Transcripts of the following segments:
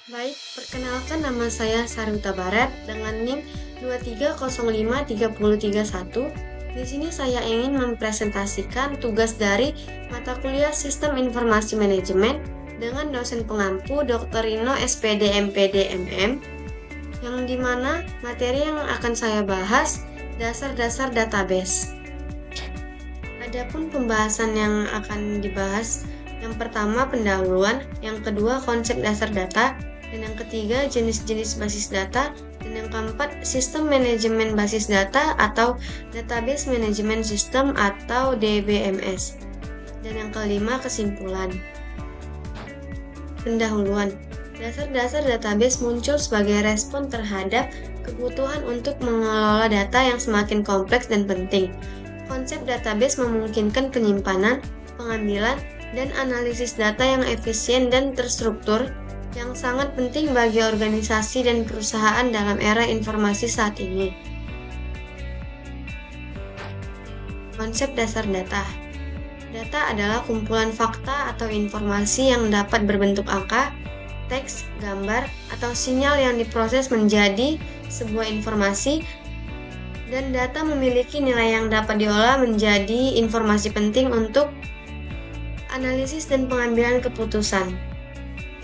Baik, perkenalkan nama saya Sarita Barat dengan NIM 2305331. Di sini saya ingin mempresentasikan tugas dari mata kuliah Sistem Informasi Manajemen dengan dosen pengampu Dr. Rino SPD MPD MM, yang dimana materi yang akan saya bahas dasar-dasar database. Adapun pembahasan yang akan dibahas, yang pertama pendahuluan, yang kedua konsep dasar data, dan yang ketiga jenis-jenis basis data, dan yang keempat sistem manajemen basis data atau database management system atau DBMS, dan yang kelima kesimpulan. Pendahuluan. Dasar-dasar database muncul sebagai respon terhadap kebutuhan untuk mengelola data yang semakin kompleks dan penting. Konsep database memungkinkan penyimpanan, pengambilan, dan analisis data yang efisien dan terstruktur, yang sangat penting bagi organisasi dan perusahaan dalam era informasi saat ini. Konsep dasar data. Data adalah kumpulan fakta atau informasi yang dapat berbentuk angka, teks, gambar, atau sinyal yang diproses menjadi sebuah informasi, dan data memiliki nilai yang dapat diolah menjadi informasi penting untuk analisis dan pengambilan keputusan.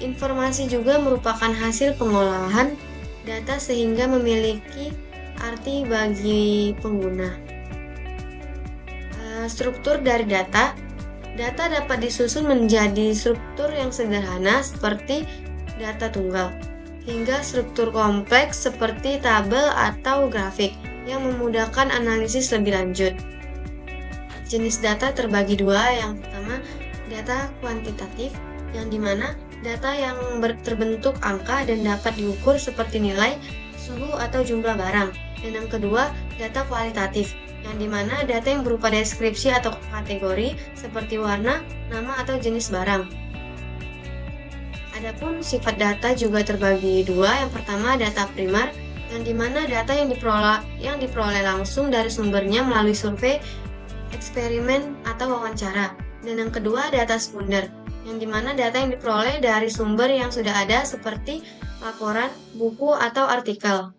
Informasi juga merupakan hasil pengolahan data sehingga memiliki arti bagi pengguna. Struktur dari data. Data dapat disusun menjadi struktur yang sederhana seperti data tunggal, hingga struktur kompleks seperti tabel atau grafik yang memudahkan analisis lebih lanjut. Jenis data terbagi dua. Yang pertama, data kuantitatif, yang dimana data yang terbentuk angka dan dapat diukur seperti nilai, suhu, atau jumlah barang. Dan yang kedua, data kualitatif, yang dimana data yang berupa deskripsi atau kategori seperti warna, nama, atau jenis barang. Adapun sifat data juga terbagi dua. Yang pertama, data primer, yang dimana data yang diperoleh langsung dari sumbernya melalui survei, eksperimen, atau wawancara. Dan yang kedua, data sekunder, yang dimana data yang diperoleh dari sumber yang sudah ada seperti laporan, buku, atau artikel.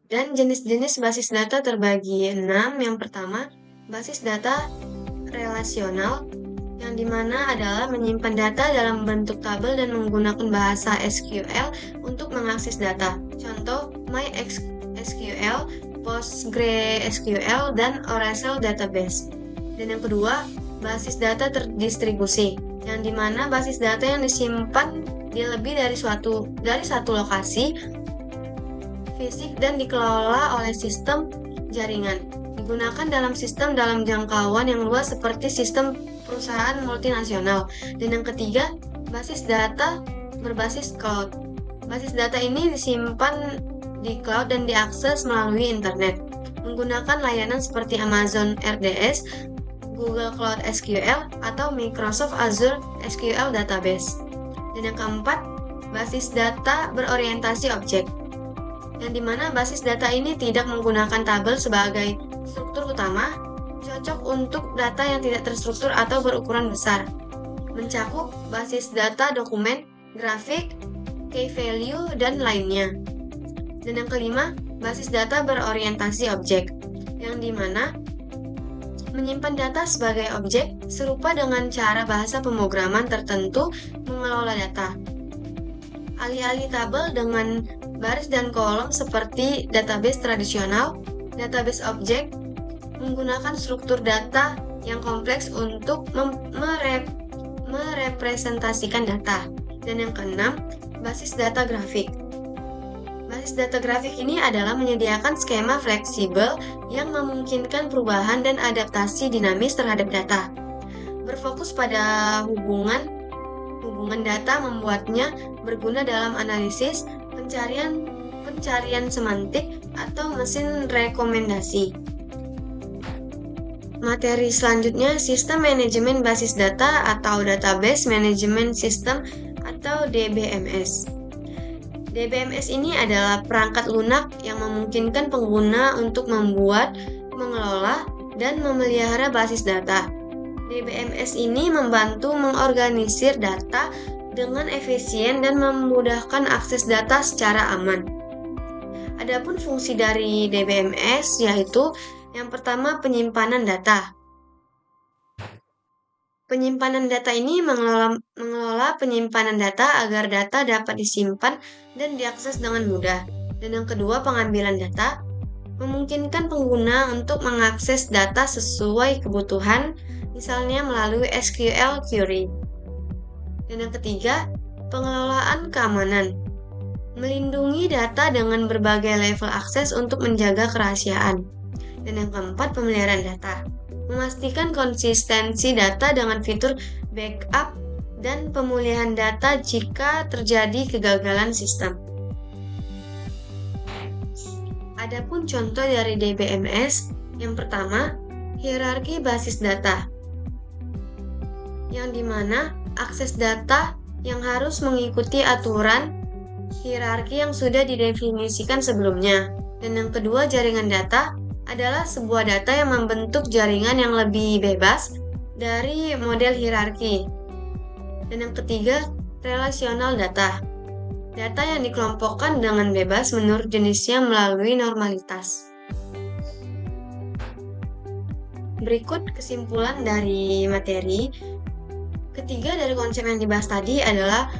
Dan jenis-jenis basis data terbagi 6. Yang pertama, basis data relasional, yang dimana adalah menyimpan data dalam bentuk tabel dan menggunakan bahasa SQL untuk mengakses data. Contoh, MySQL, PostgreSQL, dan Oracle Database. Dan yang kedua, basis data terdistribusi, yang dimana basis data yang disimpan di lebih dari satu lokasi fisik dan dikelola oleh sistem jaringan. Digunakan dalam sistem dalam jangkauan yang luas seperti sistem perusahaan multinasional. Dan yang ketiga, basis data berbasis cloud. Basis data ini disimpan di cloud dan diakses melalui internet menggunakan layanan seperti Amazon RDS, Google Cloud SQL, atau Microsoft Azure SQL Database. Dan yang keempat, basis data berorientasi objek, yang dimana basis data ini tidak menggunakan tabel sebagai struktur utama, cocok untuk data yang tidak terstruktur atau berukuran besar. Mencakup basis data dokumen, grafik, key value, dan lainnya. Dan yang kelima, basis data berorientasi objek, yang dimana menyimpan data sebagai objek serupa dengan cara bahasa pemrograman tertentu mengelola data. Alih-alih tabel dengan baris dan kolom seperti database tradisional, database objek menggunakan struktur data yang kompleks untuk merepresentasikan data. Dan yang keenam, basis data grafik. Basis data grafik ini adalah menyediakan skema fleksibel yang memungkinkan perubahan dan adaptasi dinamis terhadap data. Berfokus pada hubungan data membuatnya berguna dalam analisis, pencarian semantik, atau mesin rekomendasi. Materi selanjutnya, sistem manajemen basis data atau database management system atau DBMS. DBMS ini adalah perangkat lunak yang memungkinkan pengguna untuk membuat, mengelola, dan memelihara basis data. DBMS ini membantu mengorganisir data dengan efisien dan memudahkan akses data secara aman. Adapun fungsi dari DBMS yaitu yang pertama penyimpanan data. Penyimpanan data ini mengelola penyimpanan data agar data dapat disimpan dan diakses dengan mudah. Dan yang kedua, pengambilan data memungkinkan pengguna untuk mengakses data sesuai kebutuhan, misalnya melalui SQL query. Dan yang ketiga, pengelolaan keamanan. Melindungi data dengan berbagai level akses untuk menjaga kerahasiaan. Dan yang keempat, pemeliharaan data. Memastikan konsistensi data dengan fitur backup dan pemulihan data jika terjadi kegagalan sistem. Adapun contoh dari DBMS, yang pertama, hierarki basis data, yang dimana akses data yang harus mengikuti aturan hierarki yang sudah didefinisikan sebelumnya. Dan yang kedua, jaringan data adalah sebuah data yang membentuk jaringan yang lebih bebas dari model hierarki. Dan yang ketiga, relasional data. Data yang dikelompokkan dengan bebas menurut jenisnya melalui normalitas. Berikut kesimpulan dari materi. Ketiga dari konsep yang dibahas tadi adalah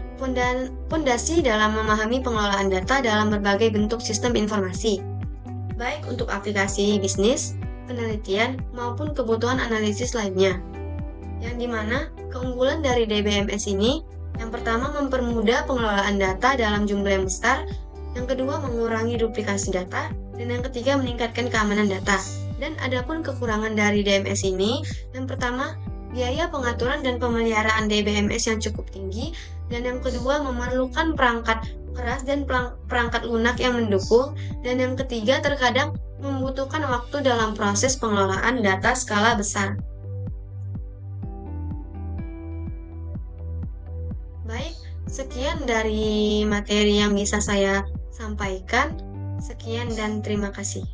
fondasi dalam memahami pengelolaan data dalam berbagai bentuk sistem informasi, baik untuk aplikasi bisnis, penelitian, maupun kebutuhan analisis lainnya. Yang dimana keunggulan dari DBMS ini, yang pertama mempermudah pengelolaan data dalam jumlah yang besar, yang kedua mengurangi duplikasi data, dan yang ketiga meningkatkan keamanan data. Dan adapun kekurangan dari DMS ini, yang pertama biaya pengaturan dan pemeliharaan DBMS yang cukup tinggi, dan yang kedua memerlukan perangkat keras dan perangkat lunak yang mendukung, dan yang ketiga terkadang membutuhkan waktu dalam proses pengelolaan data skala besar. Baik, sekian dari materi yang bisa saya sampaikan. Sekian dan terima kasih.